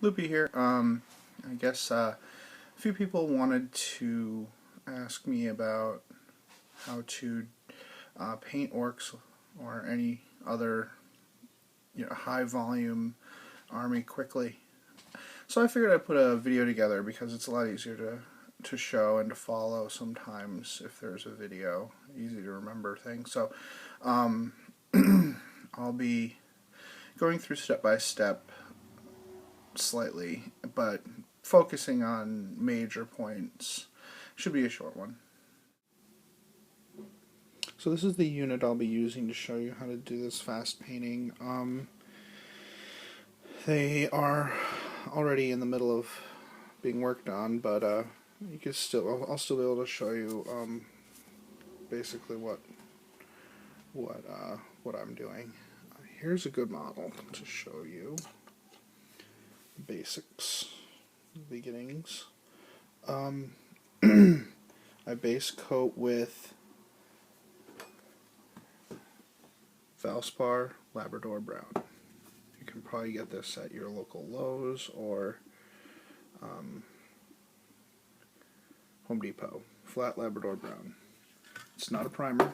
Loopy here. I guess a few people wanted to ask me about how to paint orcs or any other high volume army quickly. So I figured I'd put a video together because it's a lot easier to show and to follow sometimes if there's a video. Easy to remember things. So um, I'll be going through step by step slightly, but focusing on major points. Should be a short one. So this is the unit I'll be using to show you how to do this fast painting. They are already in the middle of being worked on, but you can still I'll still be able to show you basically what I'm doing. Here's a good model to show you basics, beginnings. I base coat with Valspar Labrador Brown. You can probably get this at your local Lowe's or Home Depot. Flat Labrador Brown. It's not a primer,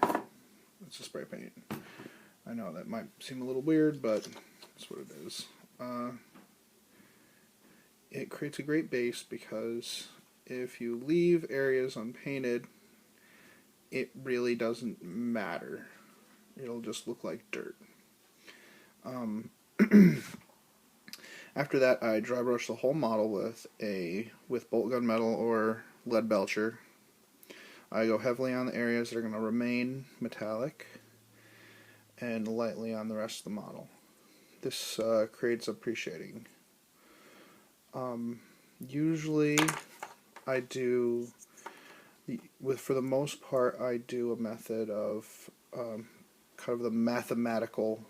it's a spray paint. I know that might seem a little weird, but that's what it is. It creates a great base because if you leave areas unpainted, it really doesn't matter. It'll just look like dirt. After that, I dry brush the whole model with bolt gun metal or lead belcher. I go heavily on the areas that are going to remain metallic and lightly on the rest of the model. This creates appreciating. Usually I do, for the most part, I do a method of kind of the mathematical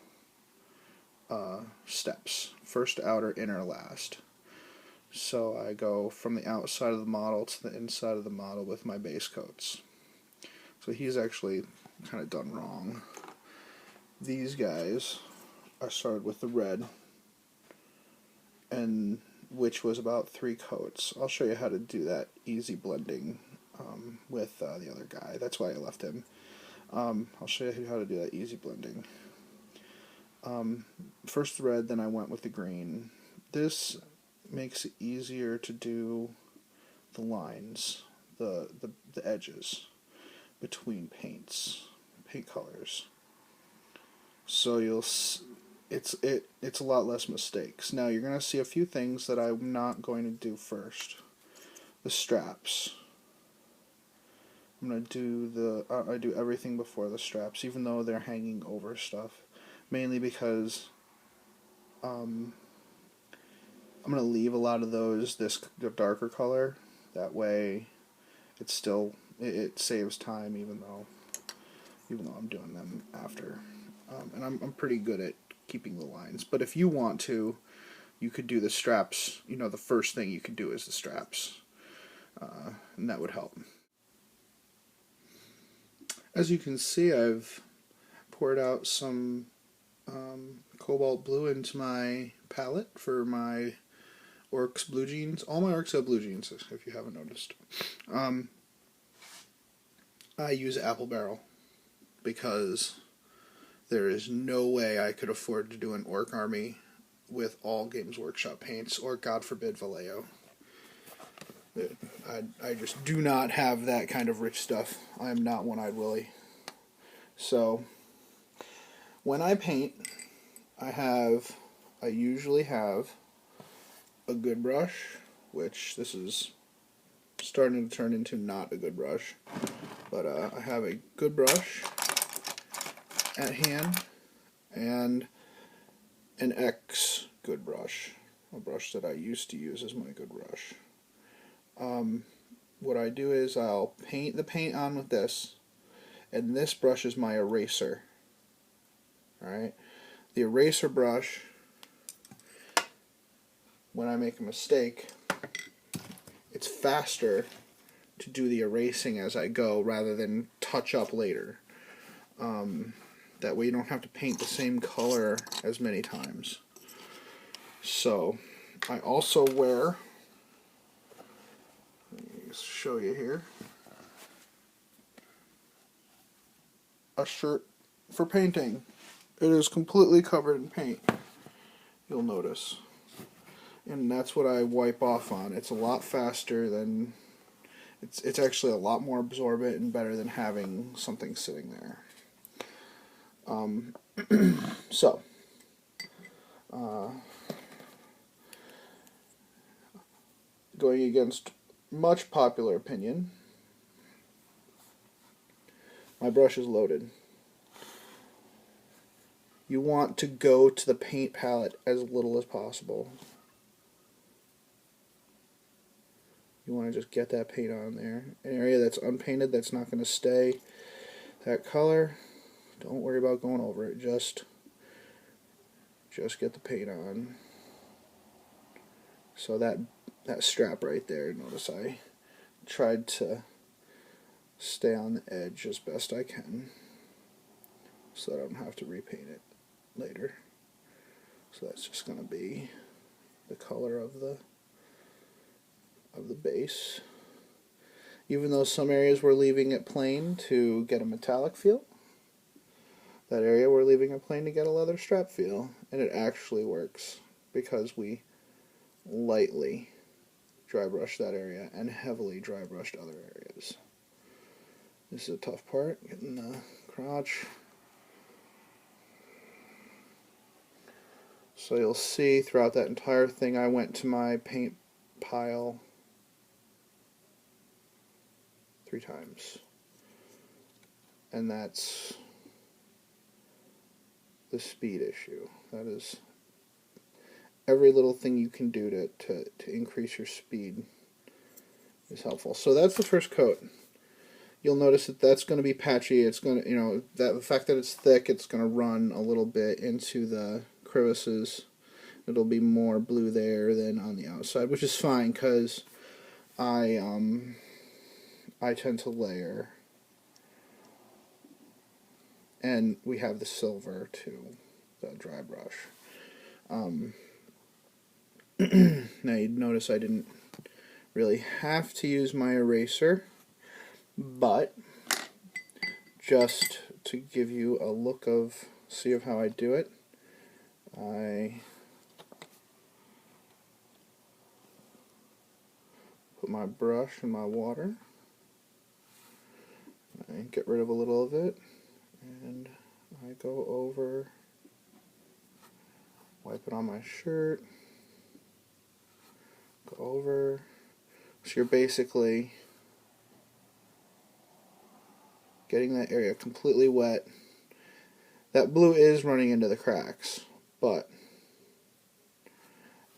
steps. First, outer, inner, last. So I go from the outside of the model to the inside of the model with my base coats. So he's actually kind of done wrong. These guys, I started with the red, and which was about 3 coats. I'll show you how to do that easy blending with the other guy. That's why I left him. I'll show you how to do that easy blending. First the red, then I went with the green. This makes it easier to do the lines, the edges between paint colors. So it's a lot less mistakes. Now you're gonna see a few things that I'm not going to do first. The straps. I'm gonna do I do everything before the straps, even though they're hanging over stuff. Mainly because I'm gonna leave a lot of those this darker color. That way, it saves time, even though I'm doing them after. And I'm pretty good at keeping the lines. But if you want to, you could do the straps. The first thing you could do is the straps, and that would help. As you can see, I've poured out some cobalt blue into my palette for my Orks blue jeans. All my Orks have blue jeans, if you haven't noticed. I use apple barrel because there is no way I could afford to do an orc army with all Games Workshop paints, or God forbid Vallejo. I just do not have that kind of rich stuff. I am not One-Eyed Willie. So when I paint, I usually have a good brush, which this is starting to turn into not a good brush, but I have a good brush at hand and an X good brush, a brush that I used to use as my good brush. What I do is I'll paint the paint on with this, and this brush is my eraser. Alright? The eraser brush, when I make a mistake, it's faster to do the erasing as I go rather than touch up later. That way you don't have to paint the same color as many times. So I also wear, let me show you here, a shirt for painting. It is completely covered in paint, you'll notice. And that's what I wipe off on. It's a lot faster than, it's actually a lot more absorbent and better than having something sitting there. So, going against much popular opinion, my brush is loaded. You want to go to the paint palette as little as possible. You want to just get that paint on there. An area that's unpainted, that's not going to stay that color, don't worry about going over it. Just get the paint on. So that strap right there, notice I tried to stay on the edge as best I can so that I don't have to repaint it later. So that's just going to be the color of the base. Even though some areas we're leaving it plain to get a metallic feel, that area we're leaving it plain to get a leather strap feel. And it actually works because we lightly dry brushed that area and heavily dry brushed other areas. This is a tough part, getting the crotch. So you'll see throughout that entire thing I went to my paint pile 3 times. And that's the speed issue. That is every little thing you can do to increase your speed is helpful. So that's the first coat. You'll notice that that's going to be patchy. It's going to, the fact that it's thick, it's going to run a little bit into the crevices. It'll be more blue there than on the outside, which is fine because I tend to layer. And we have the silver too, the dry brush. Now you'd notice I didn't really have to use my eraser, but just to give you a look of, see of how I do it, I put my brush in my water, I get rid of a little of it, and I go over, wipe it on my shirt, go over. So you're basically getting that area completely wet. That blue is running into the cracks, but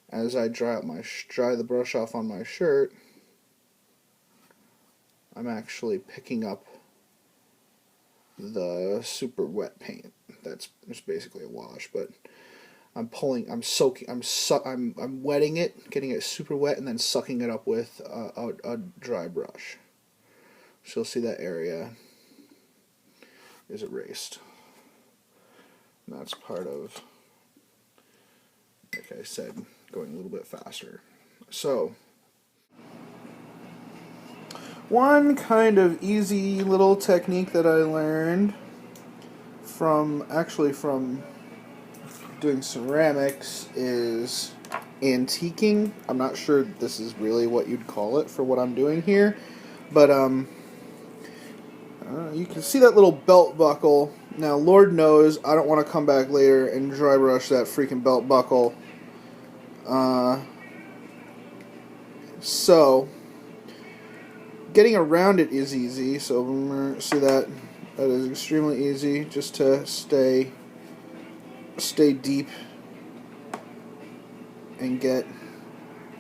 as I dry the brush off on my shirt, I'm actually picking up the super wet paint. That's just basically a wash, but I'm wetting it, getting it super wet, and then sucking it up with a dry brush. So you'll see that area is erased. And that's part of, like I said, going a little bit faster. So, one kind of easy little technique that I learned from doing ceramics is antiquing. I'm not sure this is really what you'd call it for what I'm doing here, but you can see that little belt buckle. Now, Lord knows I don't want to come back later and dry brush that freaking belt buckle. So getting around it is easy. So see that is extremely easy, just to stay deep and get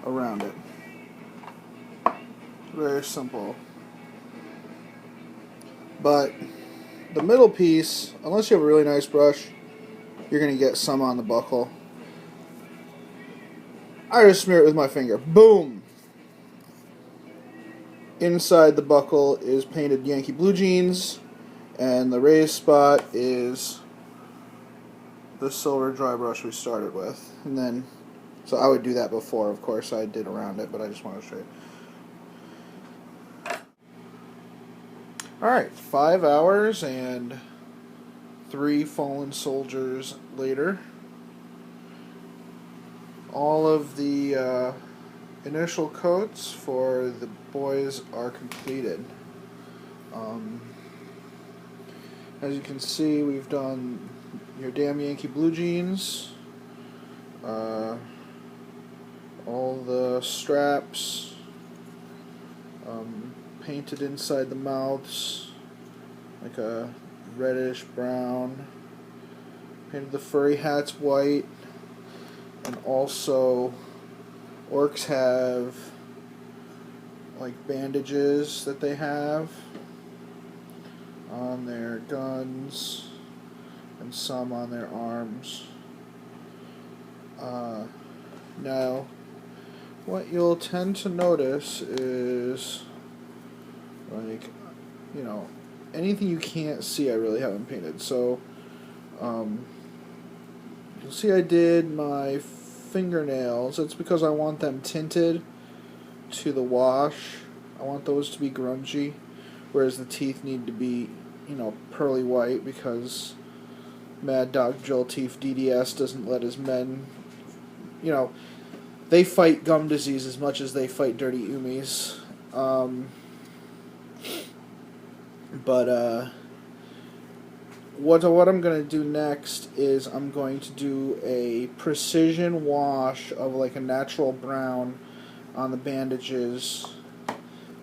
around it. Very simple. But the middle piece, unless you have a really nice brush, you're going to get some on the buckle. I just smear it with my finger. Boom! Inside the buckle is painted Yankee Blue Jeans, and the raised spot is the silver dry brush we started with. And then So I would do that before, of course. I did around it, but I just wanted to show you. Alright, 5 hours and 3 fallen soldiers later. All of the initial coats for the boys are completed. As you can see, we've done your damn Yankee blue jeans, all the straps, painted inside the mouths like a reddish brown, painted the furry hats white, and also orcs have like bandages that they have on their guns and some on their arms. Now, what you'll tend to notice is, like, you know, anything you can't see I really haven't painted. So, you'll see I did my fingernails. That's because I want them tinted to the wash. I want those to be grungy, whereas the teeth need to be, you know, pearly white, because Mad Dog Joel Teeth DDS doesn't let his men, you know, they fight gum disease as much as they fight dirty umis. What I'm going to do next is I'm going to do a precision wash of like a natural brown on the bandages,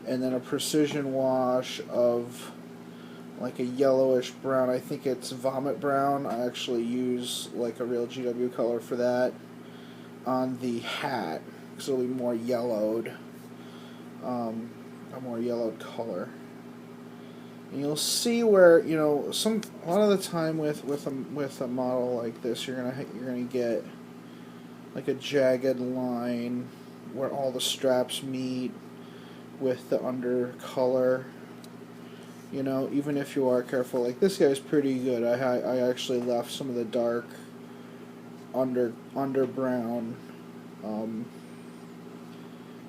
and then a precision wash of like a yellowish brown. I think it's vomit brown. I actually use like a real GW color for that on the hat, because it'll be more yellowed, a more yellowed color. And you'll see where, you know, a lot of the time with a model like this, you're gonna get like a jagged line where all the straps meet with the under color. You know, even if you are careful, like this guy's pretty good. I actually left some of the dark under brown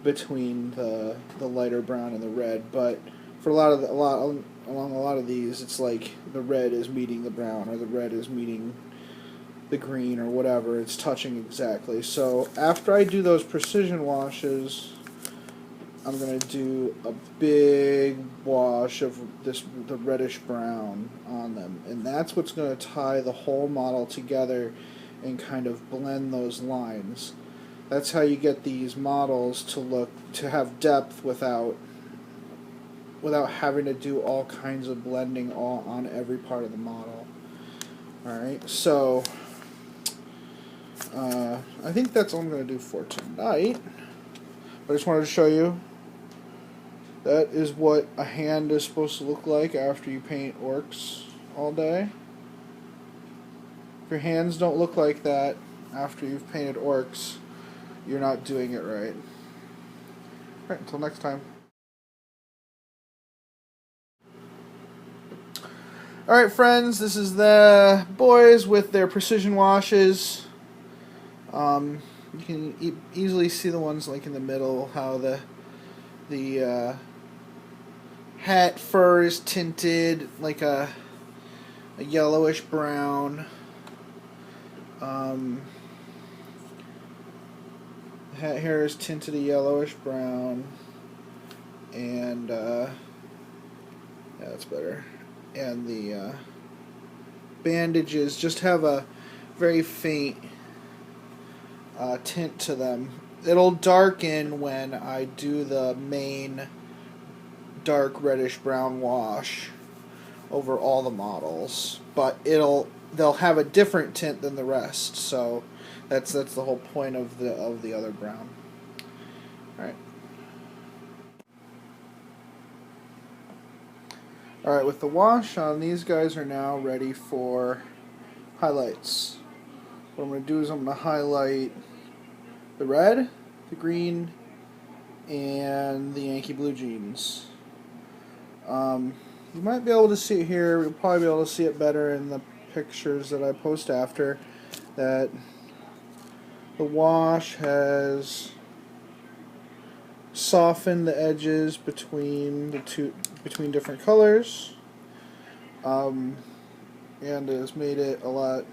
between the lighter brown and the red, but for along a lot of these, it's like the red is meeting the brown, or the red is meeting the green, or whatever. It's touching exactly. So after I do those precision washes, I'm going to do a big wash of the reddish brown on them. And that's what's going to tie the whole model together and kind of blend those lines. That's how you get these models to have depth without having to do all kinds of blending all on every part of the model. Alright, so I think that's all I'm going to do for tonight. I just wanted to show you that is what a hand is supposed to look like after you paint orcs all day. If your hands don't look like that after you've painted orcs, you're not doing it right. Alright, until next time. Alright, friends, this is the boys with their precision washes. You can easily see the ones like in the middle, how the hat fur is tinted like a yellowish brown. The hat hair is tinted a yellowish brown, and yeah, that's better. And the bandages just have a very faint tint to them. It'll darken when I do the main dark reddish brown wash over all the models, but they'll have a different tint than the rest. So that's the whole point of the other brown. All right, with the wash on, these guys are now ready for highlights. What I'm going to do is I'm going to highlight the red, the green, and the Yankee blue jeans. You might be able to see it here. You'll probably be able to see it better in the pictures that I post after. That The wash has softened the edges between between different colors, and has made it a lot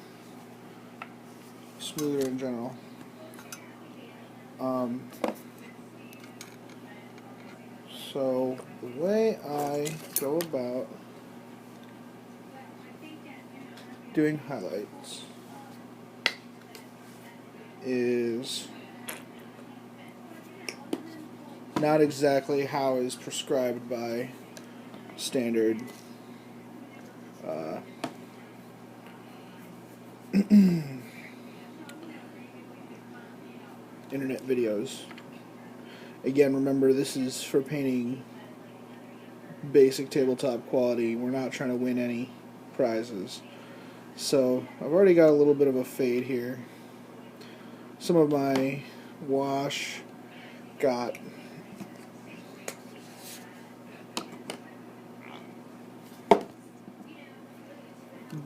smoother in general. So the way I go about doing highlights is not exactly how is prescribed by standard internet videos. Again, remember, this is for painting basic tabletop quality. We're not trying to win any prizes. So I've already got a little bit of a fade here. Some of my wash got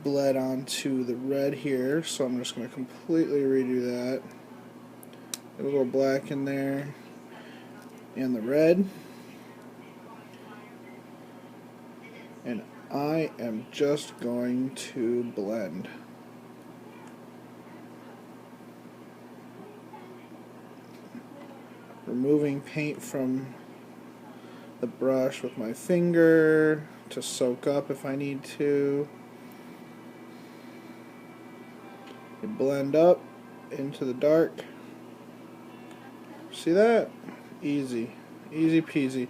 bled onto the red here, so I'm just going to completely redo that. A little black in there and the red. And I am just going to blend. Removing paint from the brush with my finger to soak up if I need to. You blend up into the dark. See that? Easy. Easy peasy.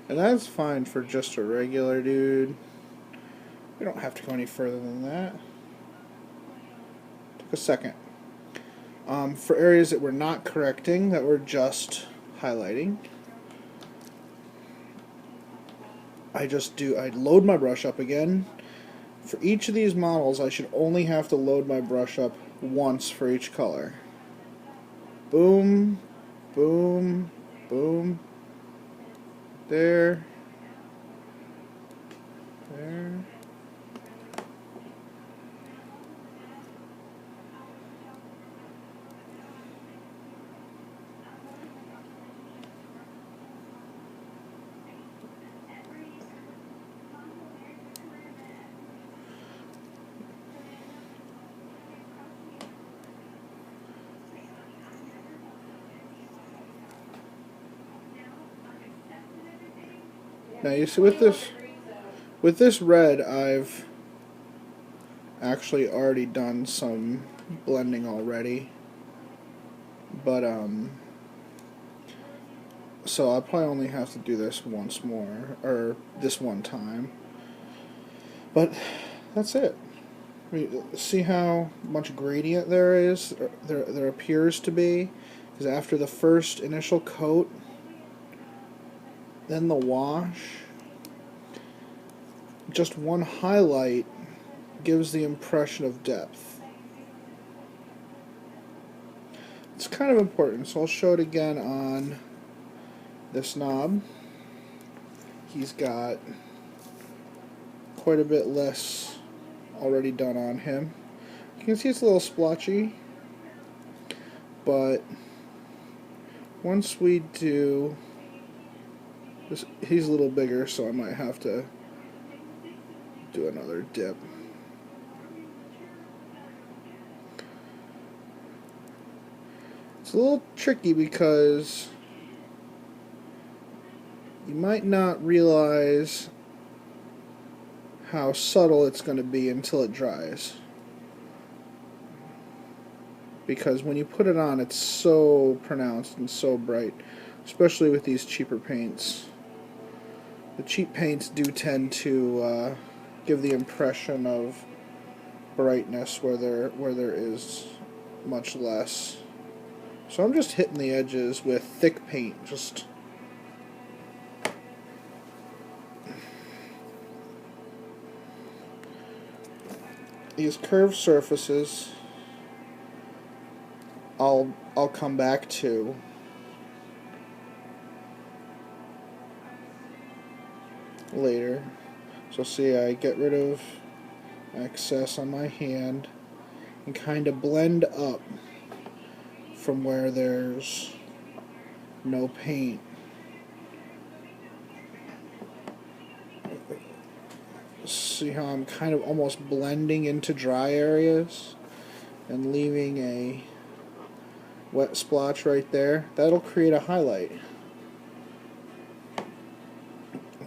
And that's fine for just a regular dude. We don't have to go any further than that. Took a second. For areas that we're not correcting, that we're just highlighting, I load my brush up again. For each of these models, I should only have to load my brush up once for each color. Boom, boom, boom. There. There. Now you see with this red, I've actually already done some blending already, but so I'll probably only have to do this once more, or this one time. But that's it. I mean, see how much gradient there is? There appears to be, because after the first initial coat, then the wash, just one highlight gives the impression of depth. It's kind of important, so I'll show it again on this knob. He's got quite a bit less already done on him. You can see it's a little splotchy, but once we do this, he's a little bigger, so I might have to do another dip. It's a little tricky because you might not realize how subtle it's going to be until it dries. Because when you put it on, it's so pronounced and so bright, especially with these cheaper paints. The cheap paints do tend to give the impression of brightness where there is much less. So I'm just hitting the edges with thick paint, just these curved surfaces. I'll come back to. Later. So see, I get rid of excess on my hand and kind of blend up from where there's no paint. See how I'm kind of almost blending into dry areas and leaving a wet splotch right there? That'll create a highlight.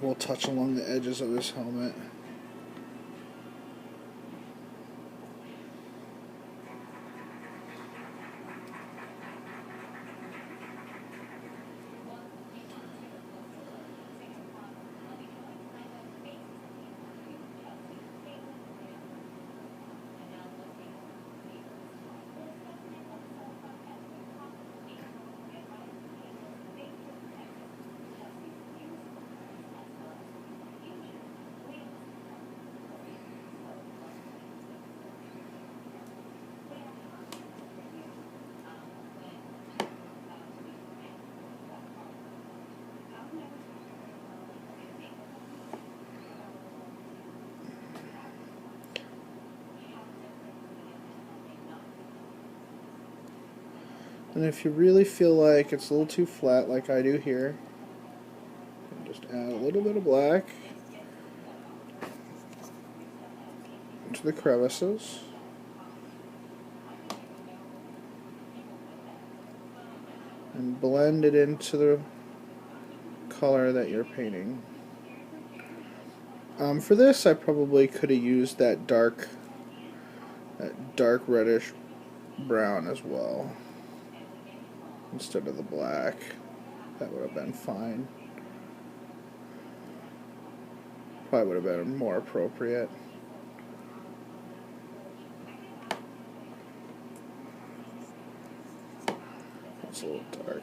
We'll touch along the edges of this helmet. And if you really feel like it's a little too flat, like I do here, just add a little bit of black to the crevices. And blend it into the color that you're painting. For this, I probably could have used that dark reddish brown as well, instead of the black. That would have been fine. Probably would have been more appropriate. It's a little dark.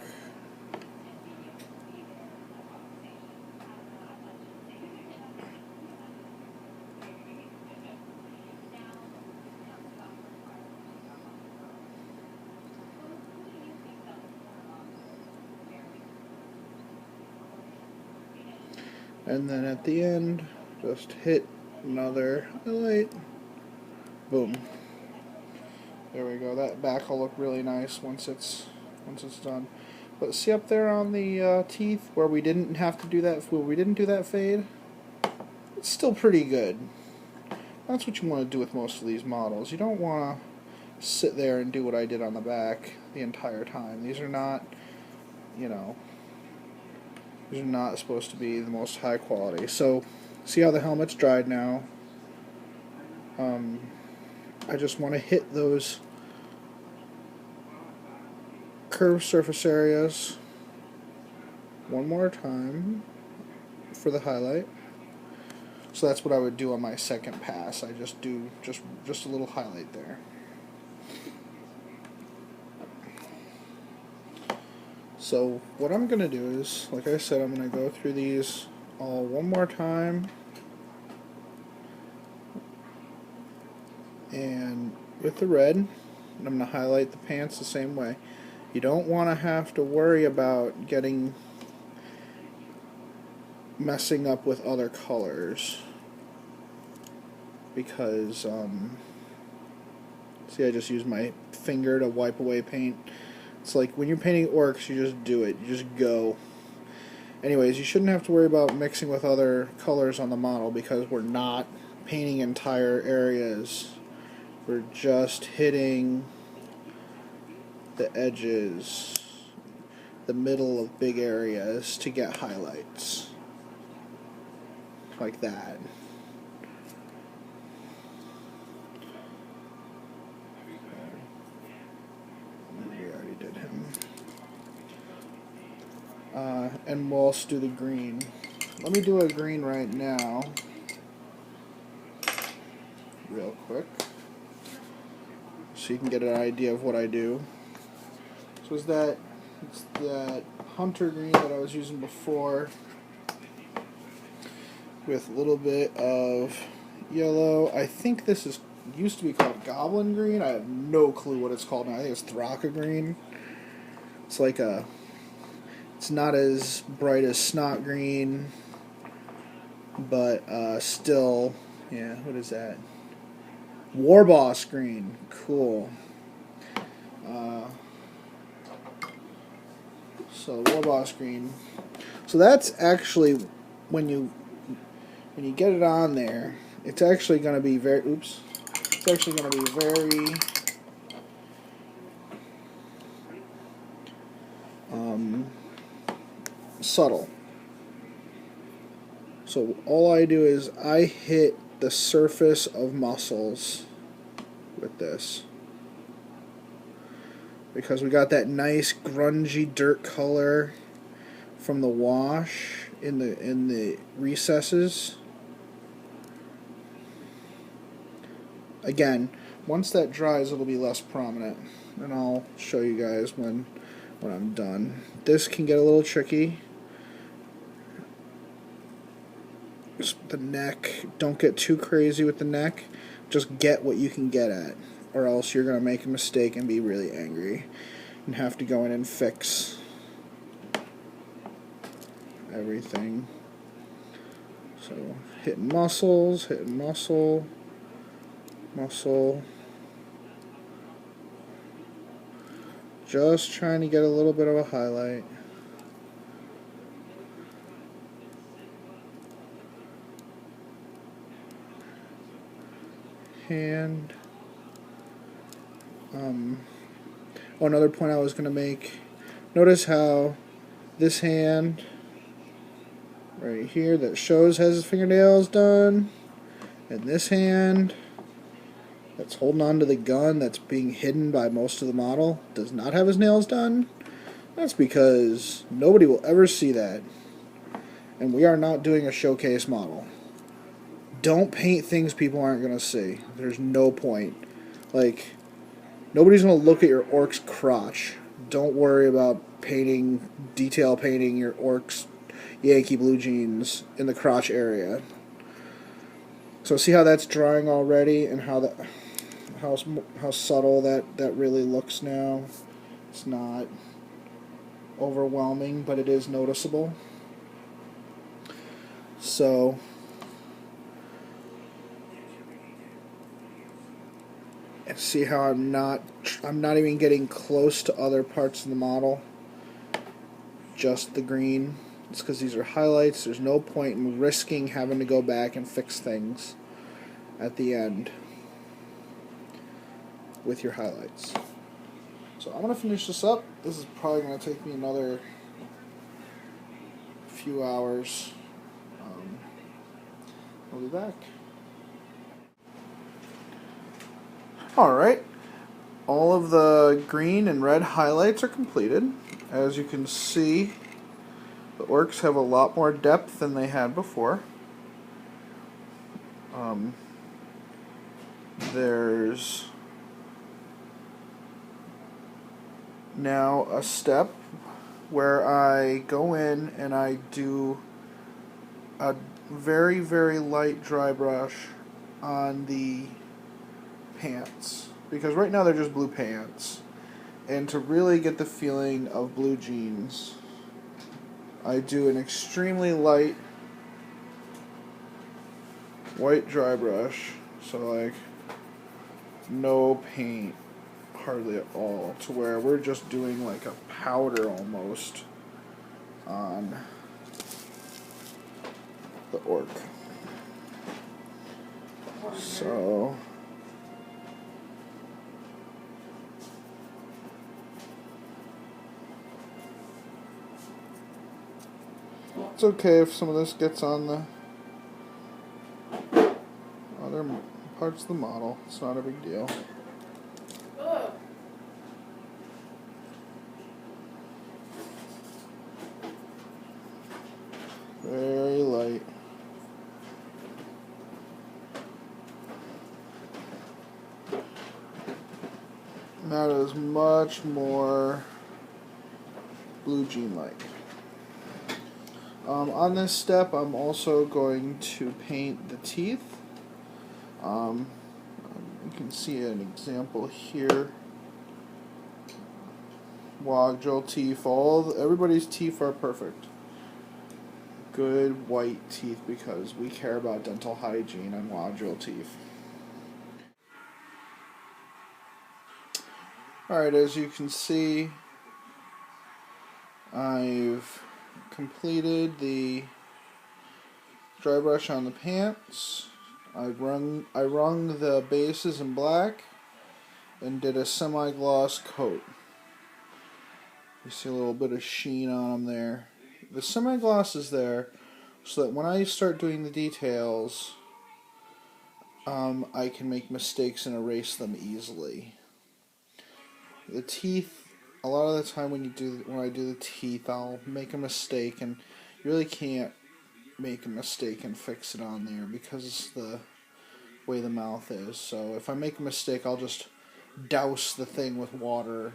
And then at the end, just hit another highlight. Boom. There we go. That back will look really nice once it's done. But see up there on the teeth where we didn't have to do that, where we didn't do that fade? It's still pretty good. That's what you want to do with most of these models. You don't want to sit there and do what I did on the back the entire time. These are not, you know, these are not supposed to be the most high quality. So, see how the helmet's dried now? I just want to hit those curved surface areas one more time for the highlight. So that's what I would do on my second pass. I just do just a little highlight there. So what I'm going to do is, like I said, I'm going to go through these all one more time. And with the red, I'm going to highlight the pants the same way. You don't want to have to worry about messing up with other colors, because see, I just use my finger to wipe away paint. It's like when you're painting orcs, you just do it. You just go. Anyways, you shouldn't have to worry about mixing with other colors on the model, because we're not painting entire areas. We're just hitting the edges, the middle of big areas to get highlights. Like that. We already did him. And we'll also do the green. Let me do a green right now, real quick, so you can get an idea of what I do. So it's that hunter green that I was using before, with a little bit of yellow. I think this used to be called goblin green. I have no clue what it's called now. I think it's Thraka green. It's like it's not as bright as snot green, but still, yeah, what is that? War Boss green. Cool. So War Boss green. So that's actually when you get it on there, it's actually going to be very. Oops. It's actually going to be very. Subtle. So all I do is I hit the surface of muscles with this, because we got that nice grungy dirt color from the wash in the recesses. Again, once that dries, it'll be less prominent, and I'll show you guys when I'm done. This can get a little tricky. The neck, don't get too crazy with the neck. Just get what you can get at, or else you're going to make a mistake and be really angry and have to go in and fix everything. So hitting muscles, hitting muscle, muscle. Just trying to get a little bit of a highlight. Hand. Another point I was going to make. Notice how this hand right here that shows has his fingernails done, and this hand that's holding on to the gun that's being hidden by most of the model does not have his nails done. That's because nobody will ever see that, and we are not doing a showcase model. Don't paint things people aren't going to see. There's no point. Like, nobody's going to look at your Ork's crotch. Don't worry about detail painting your Ork's Yankee blue jeans in the crotch area. So see how that's drying already, and how subtle that really looks now. It's not overwhelming, but it is noticeable. So and see how I'm not even getting close to other parts of the model, just the green. It's because these are highlights. There's no point in risking having to go back and fix things at the end with your highlights. So I'm going to finish this up. This is probably going to take me another few hours. I'll be back. Alright, all of the green and red highlights are completed. As you can see, the Orks have a lot more depth than they had before. There's now a step where I go in and I do a very, very light dry brush on the pants, because right now they're just blue pants, and to really get the feeling of blue jeans, I do an extremely light white dry brush, so like no paint hardly at all, to where we're just doing like a powder almost on the Ork. So it's okay if some of this gets on the other parts of the model. It's not a big deal. Very light. And that is much more blue jean-like. On this step, I'm also going to paint the teeth. You can see an example here. Wagdrill teeth. Everybody's teeth are perfect. Good white teeth, because we care about dental hygiene on Wagdrill teeth. Alright, as you can see, I've completed the dry brush on the pants. I wrung the bases in black and did a semi-gloss coat. You see a little bit of sheen on them there. The semi-gloss is there so that when I start doing the details, I can make mistakes and erase them easily. The teeth, a lot of the time when I do the teeth, I'll make a mistake, and you really can't make a mistake and fix it on there because the way the mouth is. So if I make a mistake, I'll just douse the thing with water,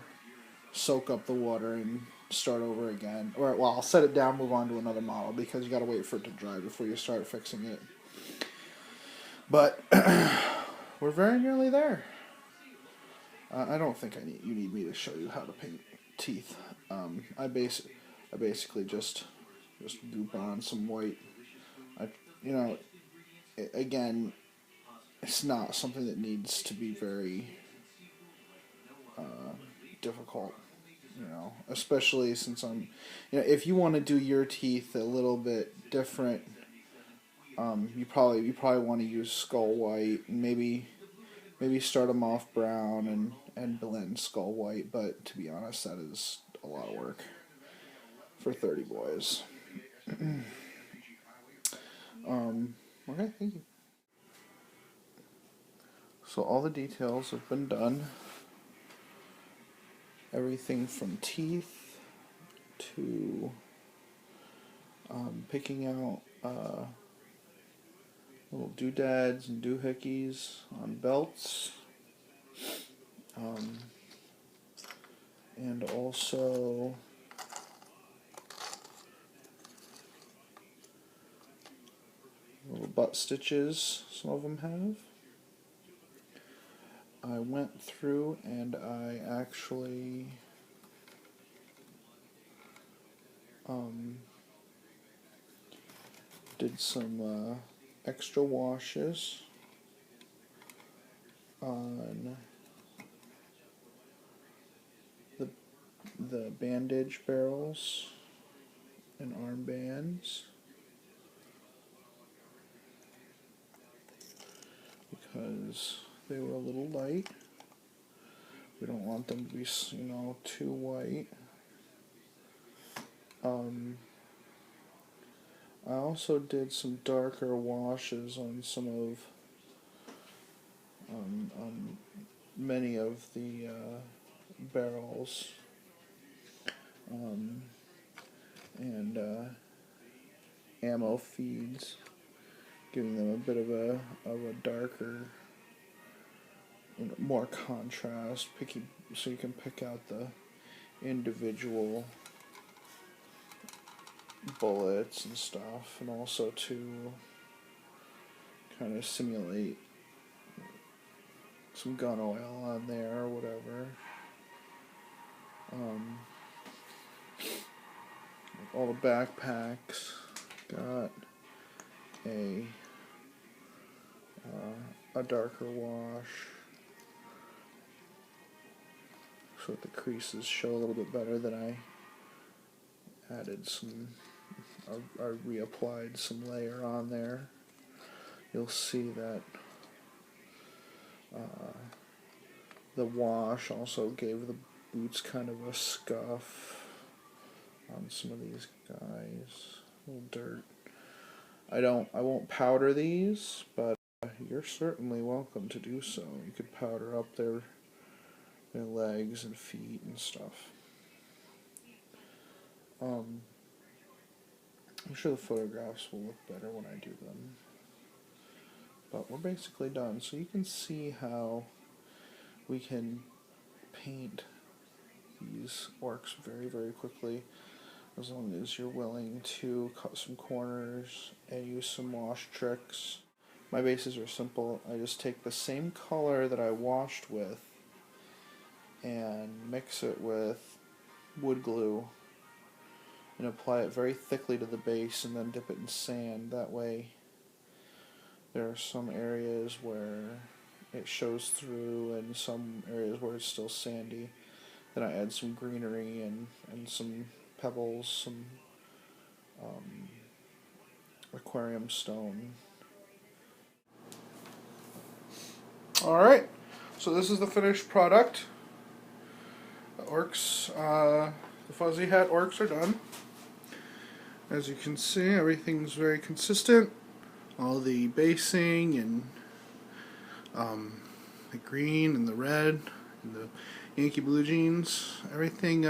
soak up the water, and start over again. Or, well, I'll set it down, move on to another model, because you gotta wait for it to dry before you start fixing it. But we're very nearly there. I don't think you need me to show you how to paint teeth. I basically just goop on some white. Again, it's not something that needs to be very difficult. Especially since if you want to do your teeth a little bit different, you probably want to use skull white, and maybe start them off brown and blend skull white. But to be honest, that is a lot of work for 30 boys. Okay, thank you. So all the details have been done. Everything from teeth to picking out little doodads and doohickeys on belts. And also little butt stitches, some of them have. I went through and I actually did some extra washes on the bandage barrels and armbands because they were a little light. We don't want them to be, too white. I also did some darker washes on some of many of the barrels, and ammo feeds, giving them a bit of a darker, more contrast, so you can pick out the individual bullets and stuff, and also to kind of simulate some gun oil on there or whatever. All the backpacks got a darker wash so that the creases show a little bit better. Than I added I reapplied some layer on there. You'll see that the wash also gave the boots kind of a scuff on some of these guys. A little dirt. I won't powder these, but you're certainly welcome to do so. You could powder up their legs and feet and stuff. I'm sure the photographs will look better when I do them. But we're basically done. So you can see how we can paint these orcs very, very quickly, as long as you're willing to cut some corners and use some wash tricks. My bases are simple. I just take the same color that I washed with and mix it with wood glue and apply it very thickly to the base, and then dip it in sand. That way there are some areas where it shows through and some areas where it's still sandy. Then I add some greenery and some pebbles, some aquarium stone. Alright, so this is the finished product. The Orks, the fuzzy hat Orks are done. As you can see, everything's very consistent. All the basing and the green and the red and the Yankee blue jeans, everything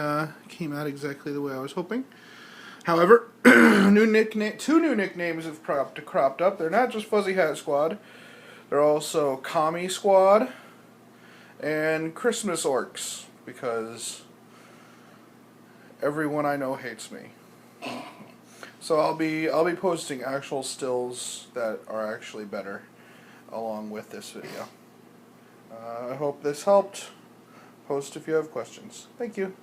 came out exactly the way I was hoping. However, two new nicknames have cropped up. They're not just Fuzzy Hat Squad. They're also Commie Squad and Christmas Orks, because everyone I know hates me. So I'll be posting actual stills that are actually better along with this video. I hope this helped. Post if you have questions. Thank you.